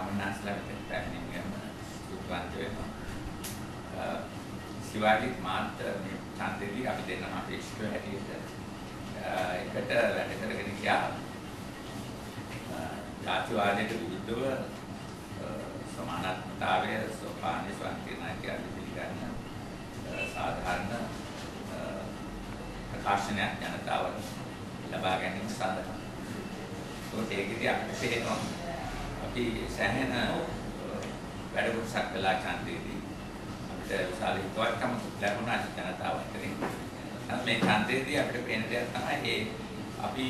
ස්වාමීනාස්ලාට පැමිණීම සුදුවන්ත වෙනවා. සිවාජිත් මාත් මේ ඡන්දෙදී අපි දෙන්නම අපේක්ෂිත හැටියට එකට වැඩ කරගෙන ගියා. ජාතිවාදයට විරුද්ධව සමානාත්මතාවය සෝපානයේ ස්වන්තිනායකයන් පිළිගන්න සාධාරණ ප්‍රකාශනයක් ජනතාවට ලබා ගැනීම සඳහා. ඒකෙදී අපිට පේනවා අපි සෑහෙන වැඩ කොටසක් කළා ඡන්දෙදී. අපිට විශාල හිතවත්කම ලැබුණා ජනතාව අතරින්. මේ ඡන්දෙදී අපිට පේන දෙයක් තමයි අපි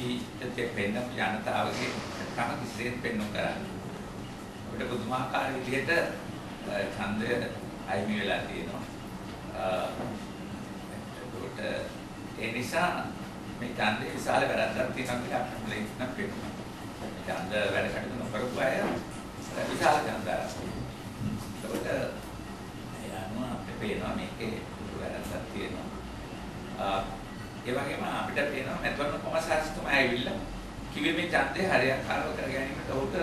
දෙපෙන්න ජනතාවගේ කම කිසිසේත් පෙන්වන්න කරන්නේ. අපිට පුදුමාකාර විදිහට ඡන්දය අයිමි වෙලා තියෙනවා. ඒ නිසා මේ ඡන්දේ විශාල වැරද්දක් තියෙනවා කියලා අපිට ලේසියෙන් පේනවා. ඡන්ද වැඩ කටයුතු නොකරපු අය විශාල ජනතාවක්. ඒකට යනවා අපිට පේනවා මේකේ වැරද්දක් තියෙනවා. ඒ වගේම අපිට පේනවා මෙතන කොමසාරිස්තුමා ඇවිල්ලා කිව්වේ මේ ඡන්දේ හරියටම කර ගැනීමට උට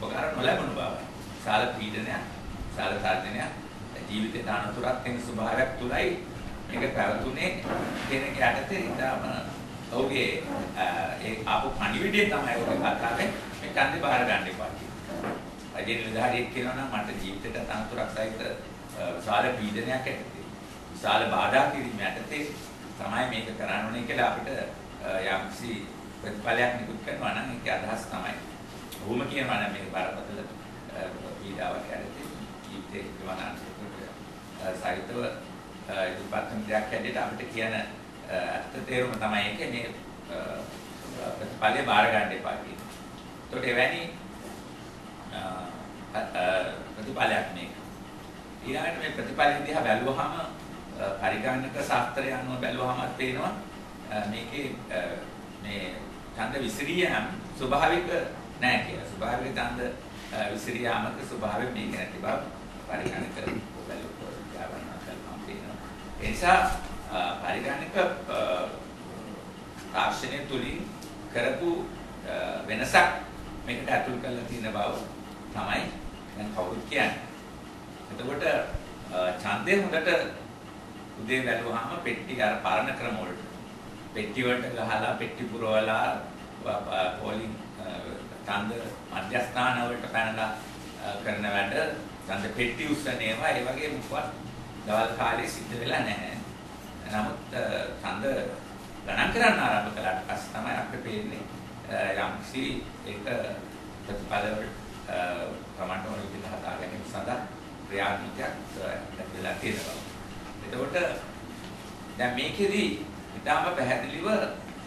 උපකාර නොලැබුණු බව. ශාල පීඩනයක්, ශාල තර්ජනයක්, ජීවිතේ අනතුරක් වෙන ස්වභාවයක් තුලයි මේක පැවතුනේ කෙනෙක් යටතේ ඉඳාම ඔහුගේ ඒ ආපු පණිවිඩය තමයි ඔහු කතාවේ මේ ඡන්දේ බාර ගන්න එපා කියන්නේ. අජේ නිලධාරියෙක් කියනවා නම් මට ජීවිතේට අනතුරක් සහිත ශාල පීඩනයක් ඇතිවෙයි. ශාල බාධා කිරීම යටතේ තමයි මේක කරන්න ඕනේ කියලා අපිට යම්කිසි ප්‍රතිඵලයක් නිකුත් කරනවා නම් ඒකේ අදහස් තමයි. ඔහුම කියනවා නම් මේක බරපතල පීඩාවක් යටතේ ජීවිතේ ගමනක් සාහිත්‍යව ඉදිරිපත් දෙයක් හැටියට අපිට කියන අර්ථ තේරුම තමයි ඒකේ මේ ප්‍රතිඵලය බාර ගන්න එපා කියන්නේ. ඒකට එවැනි ප්‍රතිඵලයක් මේක. ඊළඟට මේ ප්‍රතිඵලය දිහා බැලුවහම පරිගණක ශාස්ත්‍රය අනුව බැලුවහම පේනවා මේකේ මේ ඡන්ද විසිරියම් ස්වභාවික නැහැ කියලා. ස්වභාවික ඡන්ද විසිරියාමක ස්වභාවය මේක නැති බව පරිගණක ඒ නිසා පරිගණක තාක්ෂණය තුලින් කරපු වෙනසක් මේකට ඇතුල් කරලා තියෙන බව තමයි දැන් කවුරුත් කියන්නේ. එතකොට ඡන්දේ හොඳට උදේ බැලුවාම පෙට්ටි අර පරණ ක්‍රම වලට පෙට්ටි වලට ගහලා පෙට්ටි පුරවලා පෝලිං ඡන්ද මධ්‍යස්ථාන වලට පැනලා කරන වැඩ ඡන්ද පෙට්ටි උස්සන ඒවා ඒ වගේ මොකක්වත් දවල් කාලේ සිද්ධ වෙලා නැහැ. නමුත් ඡන්ද ගණන් කරන්න ආරම්භ කළාට පස්සේ තමයි අපිට පේන්නේ යම්කිසි ඒක ප්‍රතිඵල ප්‍රමාණ වල විදිහට හදා ගැනීම සඳහා ක්‍රියාත්මකයක් ලැබිලා තියෙනවා. එතකොට දැන් මේකෙදි ඊටාම පැහැදිලිව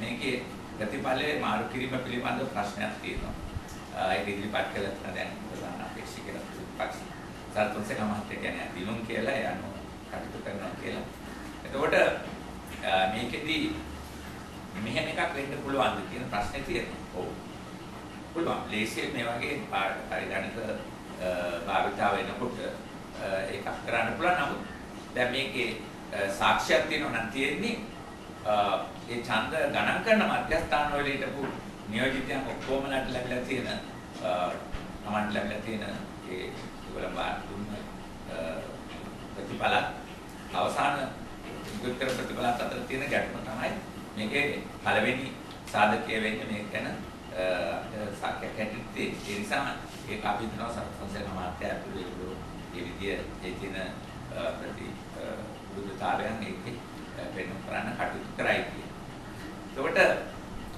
මේකේ ප්‍රතිඵලයේ මාරු කිරීම පිළිබඳව ප්‍රශ්නයක් තියෙනවා. ඒක ඉදිරිපත් කළා දැන් ප්‍රධාන අපේක්ෂක පක්ෂ සල්පොන්සේක මහත්තයා කියන්නේ දිනුම් කියලා යනවා කටයුතු කරනවා කියලා. එතකොට මේකෙදි මෙහෙම එකක් වෙන්න පුළුවන්ද කියන ප්‍රශ්නේ තියෙනවා. ඔව්. පුළුවන්. ලේසියෙන් මේ වගේ පරිගණක භාවිතා වෙනකොට ඒකක් කරන්න පුළුවන්. නමුත් දැන් මේකේ සාක්ෂියක් තියෙනවා නම් තියෙන්නේ ඒ ඡන්ද ගණන් කරන මධ්‍යස්ථාන වල හිටපු නියෝජිතයන් ඔක්කොමලට ලැබිලා තියෙන තමන්ට ලැබිලා තියෙන ඒ ඒගොල්ලෝ දුන්න ප්‍රතිඵල අවසාන විකෘත ප්‍රතිඵල අතර තියෙන ගැටුම තමයි මේකේ පළවෙනි සාධකය වෙන්නේ මේක ගැන සාක්ෂියක් හැටියට ඒ නිසා ඒක අපි හිතනවා සම්සල් මාත්‍ය ඇතුළේ ඒ විදිය ඒ තියෙන විරුද්ධතාවයන් ඒකේ වෙනම කරන්න කටයුතු කරයි කියන. එතකොට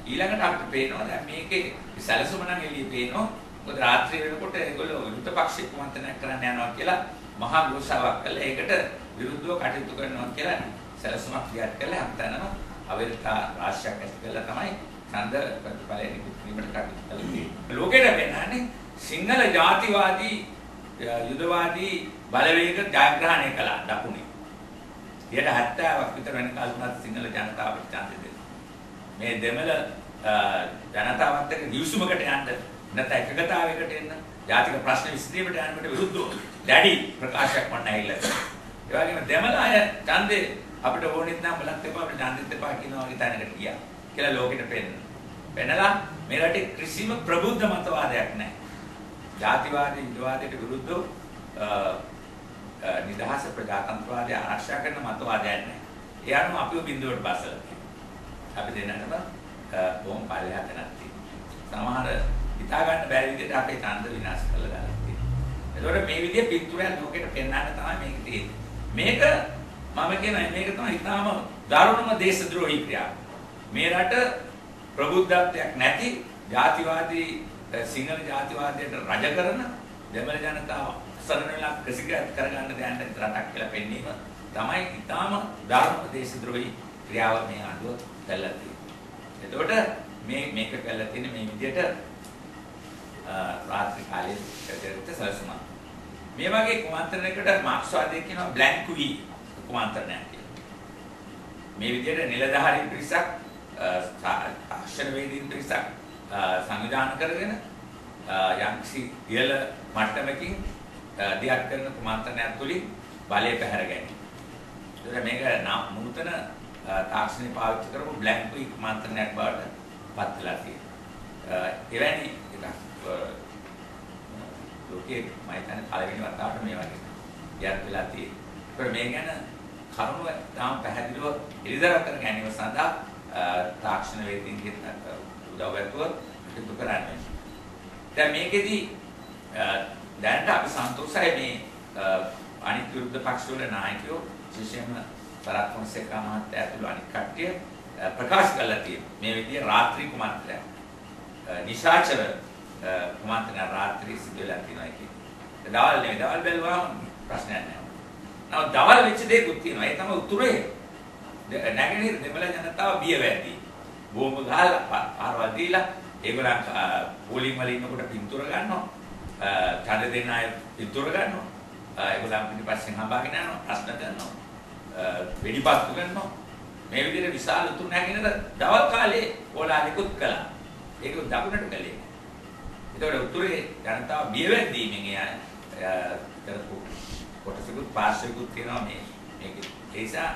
ඊළඟට අපිට පේනවා දැන් මේකේ සැලසුම නම් එළියේ පේනවා. මොකද රාත්‍රිය වෙනකොට ඒගොල්ලෝ විරුද්ධ පක්ෂ කුමන්ත්‍රණයක් කරන්න යනවා කියලා මහා ගෝසාවක් කළා. ඒකට විරුද්ධව කටයුතු කරනවා කියලා සැලසුමක් ක්‍රියාත් කළා. අන්තනම අවේරතා රාශියක් ඇති කළා තමයි ඡන්ද ප්‍රතිඵලය නිකුත් කිරීමට කටයුතු කළේ. ලෝකෙට වෙනන්නේ සිංහල ජාතිවාදී යුදවාදී බලවේග ජයග්‍රහණය කළා දකුණේ. 70ක් විතර වෙන කාලුණත් සිංහල ජනතාවට ඡන්දෙ දෙන්න. මේ දෙමළ ජනතාවත් එක්ක දිවිසුමකට යන්න නැත්නම් එකගතාවයකට එන්න ජාතික ප්‍රශ්න විසඳීමට යන්නට විරුද්ධව දැඩි ප්‍රකාශයක් වන්න ඇවිල්ලා. ඒ වගේම දෙමළ අය ඡන්දේ අපිට ඕනෙත් නම් බලත් එපා අපිට ඡන්දෙත් එපා කියනවා වගේ තැනකට ගියා කියලා ලෝකෙට පෙන්නන. වෙනලා මේ රටේ කිසිම ප්‍රබුද්ධ මතවාදයක් නැහැ. ජාතිවාදී විද්වාදයට විරුද්ධව නිදහස ප්‍රජාතන්ත්‍රවාදය ආරක්ෂා කරන මතවාදයක් නැහැ. ඒ අනුව අපිව බිඳුවට බසලා තියෙනවා. අපි දෙන්නටම බොහොම පල්ලෙහාට නැති. සමහර හිතා ගන්න බැරි විදිහට අපේ ඡන්ද විනාශ කරලා දාලා තියෙනවා. ඒතකොට මේ විදිහේ පිටුරයන් ලෝකෙට පෙන්වන්න තමයි මේක තියෙන්නේ. මේක මම කියනවා මේක තමයි ඊටාම දරුණුම දේශද්‍රෝහී ක්‍රියාව. මේ රට ප්‍රබුද්ධත්වයක් නැති ජාතිවාදී සිංහල ජාතිවාදයට රජ කරන දෙමළ ජනතාව අසරණ වෙලා කසිගත් කරගන්න දෙයන්න රටක් කියලා පෙන්වීම තමයි ඊටාම දරුණුම දේශද්‍රෝහී ක්‍රියාව මේ ආණ්ඩුව කළා තියෙන්නේ. එතකොට මේක කළා තියෙන්නේ මේ විදිහට රාත්‍රී කාලයේ කරදරට සලසුම. මේ වගේ කුමන්ත්‍රණයකට මාක්ස්වාදයේ කියනවා බ්ලැන්කුයි කුමන්ත්‍රණයක් කියලා. මේ විදිහට නිලධාරී පිරිසක් තාක්ෂණ වේදීන් පිරිසක් සංවිධානය කරගෙන යම්කිසි ඉහළ මට්ටමකින් දියත් කරන කුමන්ත්‍රණයක් තුළින් බලය පැහැර ගැනීම. ඒතර මේක නූතන තාක්ෂණය පාවිච්චි කරපු බ්ලැන්කුයි කුමන්ත්‍රණයක් බවට පත් වෙලා තියෙනවා. එවැනි ලෝකයේ මම හිතන්නේ පළවෙනි වතාවට මේ වගේ යත් වෙලා තියෙනවා. ඒත් මේ ගැන කරුණු තාම පැහැදිලිව එළිදරව් කර ගැනීම සඳහා තාක්ෂණ වේදීන්ගෙන් උදව් ඇතුව කටයුතු කරන්නේ. දැන් මේකෙදි දැනට අපි සන්තෝෂයි මේ අනිත් විරුද්ධ පක්ෂවල නායකයෝ විශේෂයෙන්ම සරත් ෆොන්සේකා මහත්තයා ඇතුළු අනිත් කට්ටිය ප්‍රකාශ කළා තියෙනවා. මේ විදිහේ රාත්‍රී කුමන්ත්‍රණයක් නිශාචර කුමන්ත්‍රණ රාත්‍රී සිදු වෙලා තියෙනවා කියන්නේ. දවල් නෙවෙයි දවල් බැලුවාම ප්‍රශ්නයක් නැහැ. නමුත් දවල් වෙච්ච දේකුත් තියෙනවා. ඒ තමයි උතුරේ නැගෙනහිර දෙමළ ජනතාව බිය වැඩි. බෝම්බ ගහලා පාරවල් දීලා ඒගොල්ලන් පොලිං වල ඉන්නකොට පින්තූර ගන්නවා. ඡන්ද දෙන්න අය පින්තූර ගන්නවා. ඒගොල්ලන් පිටිපස්සෙන් හඹාගෙන යනවා ප්‍රශ්න කරනවා. වෙඩිපත්තු කරනවා. මේ විදිහට විශාල උතුරු නැගෙනහිර දවල් කාලේ ඕලානිකුත් කළා. ඒක දකුණට කළේ. ඒතකොට උතුරේ ජනතාව බිය වෙද්දීමෙන් කරපු කොටසකුත් පාර්ශවිකුත් තියෙනවා මේක. ඒ නිසා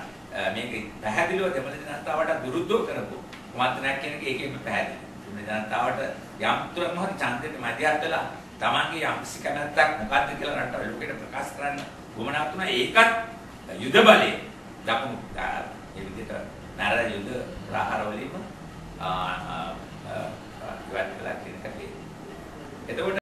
මේක පැහැදිලිව දෙමළ ජනතාවට විරුද්ධව කරපු කුමන්ත්‍රණයක් කියන එක ඒකෙම පැහැදිලි. දෙමළ ජනතාවට යම් තුරම හරි ඡන්දෙට මැදිහත් වෙලා තමන්ගේ යම් කැමැත්තක් මොකද්ද කියලා රට ලෝකෙට ප්‍රකාශ කරන්න උවමනා තුන ඒකත් යුද බලයේ දකුණු ඒ විදිහට නර යුද ප්‍රහාර වලින්ම ඉවත් කළා කියන එක. එතකොට